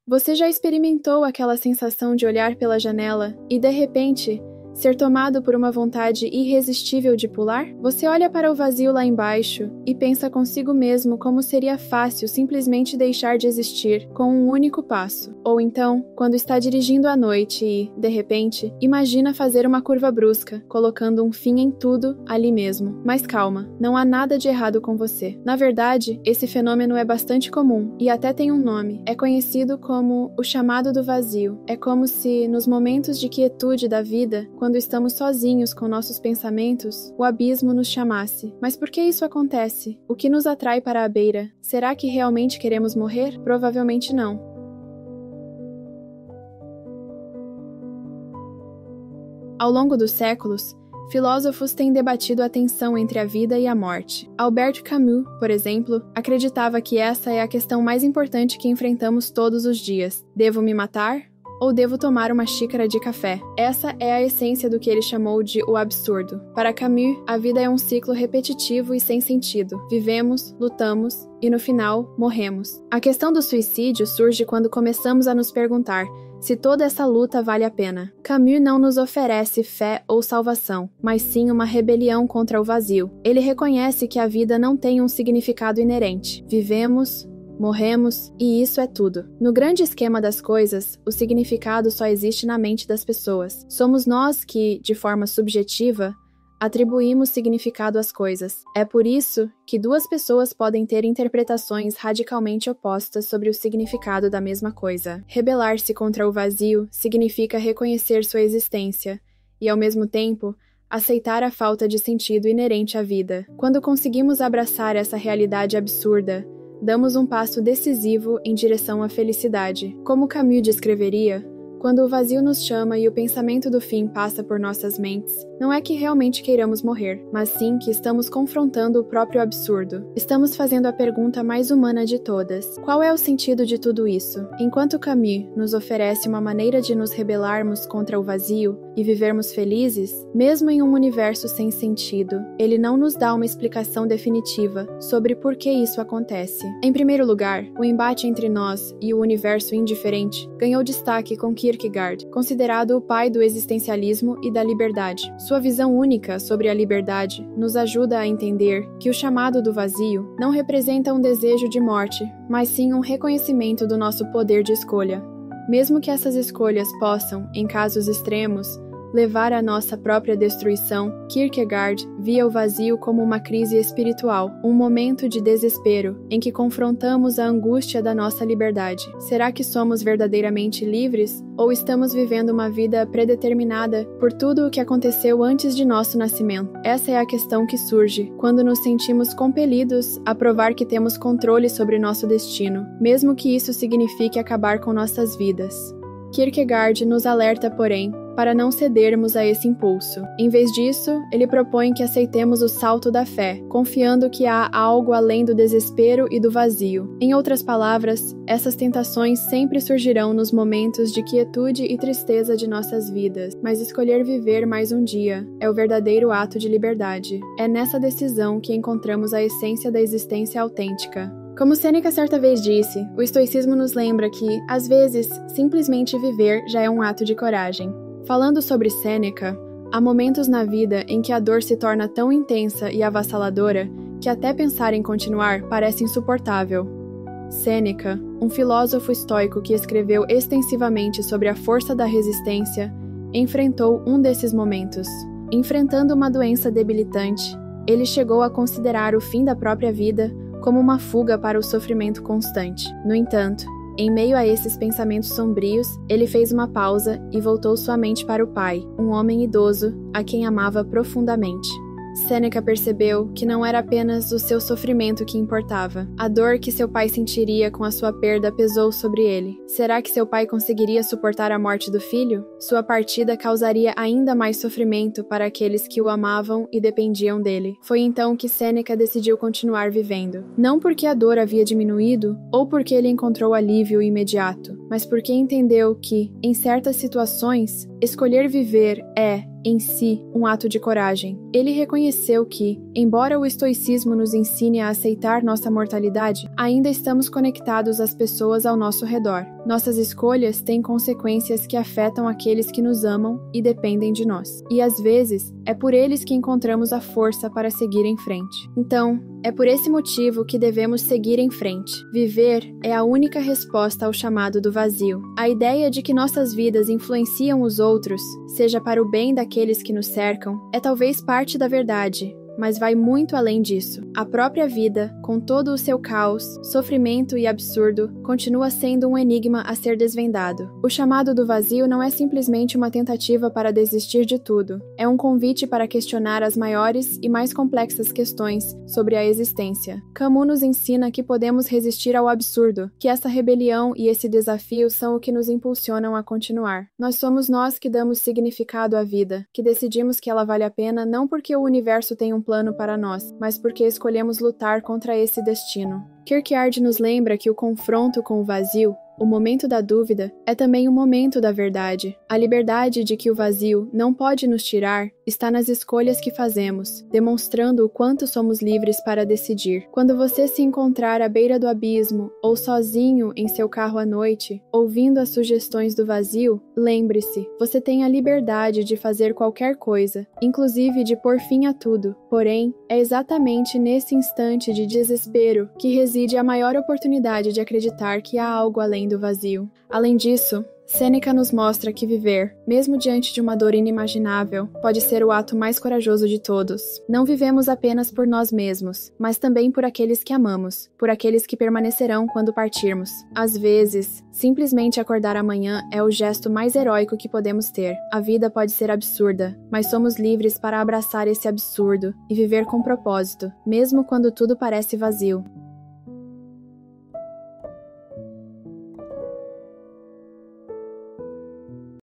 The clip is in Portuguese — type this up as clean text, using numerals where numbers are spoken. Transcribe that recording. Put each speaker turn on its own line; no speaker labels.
Você já experimentou aquela sensação de olhar pela janela e, de repente, ser tomado por uma vontade irresistível de pular? Você olha para o vazio lá embaixo e pensa consigo mesmo como seria fácil simplesmente deixar de existir com um único passo. Ou então, quando está dirigindo à noite e, de repente, imagina fazer uma curva brusca, colocando um fim em tudo ali mesmo. Mas calma, não há nada de errado com você. Na verdade, esse fenômeno é bastante comum e até tem um nome. É conhecido como o chamado do vazio. É como se, nos momentos de quietude da vida, quando estamos sozinhos com nossos pensamentos, o abismo nos chamasse. Mas por que isso acontece? O que nos atrai para a beira? Será que realmente queremos morrer? Provavelmente não. Ao longo dos séculos, filósofos têm debatido a tensão entre a vida e a morte. Albert Camus, por exemplo, acreditava que essa é a questão mais importante que enfrentamos todos os dias. Devo me matar? Ou devo tomar uma xícara de café? Essa é a essência do que ele chamou de o absurdo. Para Camus, a vida é um ciclo repetitivo e sem sentido. Vivemos, lutamos e, no final, morremos. A questão do suicídio surge quando começamos a nos perguntar se toda essa luta vale a pena. Camus não nos oferece fé ou salvação, mas sim uma rebelião contra o vazio. Ele reconhece que a vida não tem um significado inerente. Vivemos, morremos, e isso é tudo. No grande esquema das coisas, o significado só existe na mente das pessoas. Somos nós que, de forma subjetiva, atribuímos significado às coisas. É por isso que duas pessoas podem ter interpretações radicalmente opostas sobre o significado da mesma coisa. Rebelar-se contra o vazio significa reconhecer sua existência e, ao mesmo tempo, aceitar a falta de sentido inerente à vida. Quando conseguimos abraçar essa realidade absurda, damos um passo decisivo em direção à felicidade. Como Camus descreveria, quando o vazio nos chama e o pensamento do fim passa por nossas mentes, não é que realmente queiramos morrer, mas sim que estamos confrontando o próprio absurdo. Estamos fazendo a pergunta mais humana de todas. Qual é o sentido de tudo isso? Enquanto Camus nos oferece uma maneira de nos rebelarmos contra o vazio e vivermos felizes, mesmo em um universo sem sentido, ele não nos dá uma explicação definitiva sobre por que isso acontece. Em primeiro lugar, o embate entre nós e o universo indiferente ganhou destaque com Kierkegaard, considerado o pai do existencialismo e da liberdade. Sua visão única sobre a liberdade nos ajuda a entender que o chamado do vazio não representa um desejo de morte, mas sim um reconhecimento do nosso poder de escolha. Mesmo que essas escolhas possam, em casos extremos, levar à nossa própria destruição, Kierkegaard via o vazio como uma crise espiritual, um momento de desespero em que confrontamos a angústia da nossa liberdade. Será que somos verdadeiramente livres ou estamos vivendo uma vida predeterminada por tudo o que aconteceu antes de nosso nascimento? Essa é a questão que surge quando nos sentimos compelidos a provar que temos controle sobre nosso destino, mesmo que isso signifique acabar com nossas vidas. Kierkegaard nos alerta, porém, para não cedermos a esse impulso. Em vez disso, ele propõe que aceitemos o salto da fé, confiando que há algo além do desespero e do vazio. Em outras palavras, essas tentações sempre surgirão nos momentos de quietude e tristeza de nossas vidas, mas escolher viver mais um dia é o verdadeiro ato de liberdade. É nessa decisão que encontramos a essência da existência autêntica. Como Sêneca certa vez disse, o estoicismo nos lembra que, às vezes, simplesmente viver já é um ato de coragem. Falando sobre Sêneca, há momentos na vida em que a dor se torna tão intensa e avassaladora que até pensar em continuar parece insuportável. Sêneca, um filósofo estoico que escreveu extensivamente sobre a força da resistência, enfrentou um desses momentos. Enfrentando uma doença debilitante, ele chegou a considerar o fim da própria vida como uma fuga para o sofrimento constante. No entanto, em meio a esses pensamentos sombrios, ele fez uma pausa e voltou sua mente para o pai, um homem idoso a quem amava profundamente. Sêneca percebeu que não era apenas o seu sofrimento que importava. A dor que seu pai sentiria com a sua perda pesou sobre ele. Será que seu pai conseguiria suportar a morte do filho? Sua partida causaria ainda mais sofrimento para aqueles que o amavam e dependiam dele. Foi então que Sêneca decidiu continuar vivendo. Não porque a dor havia diminuído ou porque ele encontrou alívio imediato, mas porque entendeu que, em certas situações, escolher viver é, em si, um ato de coragem. Ele reconheceu que, embora o estoicismo nos ensine a aceitar nossa mortalidade, ainda estamos conectados às pessoas ao nosso redor. Nossas escolhas têm consequências que afetam aqueles que nos amam e dependem de nós. E às vezes, é por eles que encontramos a força para seguir em frente. Então, é por esse motivo que devemos seguir em frente. Viver é a única resposta ao chamado do vazio. A ideia de que nossas vidas influenciam os outros, seja para o bem daqueles que nos cercam, é talvez parte da verdade, mas vai muito além disso. A própria vida, com todo o seu caos, sofrimento e absurdo, continua sendo um enigma a ser desvendado. O chamado do vazio não é simplesmente uma tentativa para desistir de tudo. É um convite para questionar as maiores e mais complexas questões sobre a existência. Camus nos ensina que podemos resistir ao absurdo, que essa rebelião e esse desafio são o que nos impulsionam a continuar. Somos nós que damos significado à vida, que decidimos que ela vale a pena não porque o universo tem um plano para nós, mas porque escolhemos lutar contra esse destino. Kierkegaard nos lembra que o confronto com o vazio, o momento da dúvida, é também o momento da verdade. A liberdade de que o vazio não pode nos tirar está nas escolhas que fazemos, demonstrando o quanto somos livres para decidir. Quando você se encontrar à beira do abismo ou sozinho em seu carro à noite, ouvindo as sugestões do vazio, lembre-se, você tem a liberdade de fazer qualquer coisa, inclusive de pôr fim a tudo. Porém, é exatamente nesse instante de desespero que reside a maior oportunidade de acreditar que há algo além do vazio. Além disso, Sêneca nos mostra que viver, mesmo diante de uma dor inimaginável, pode ser o ato mais corajoso de todos. Não vivemos apenas por nós mesmos, mas também por aqueles que amamos, por aqueles que permanecerão quando partirmos. Às vezes, simplesmente acordar amanhã é o gesto mais heróico que podemos ter. A vida pode ser absurda, mas somos livres para abraçar esse absurdo e viver com propósito, mesmo quando tudo parece vazio.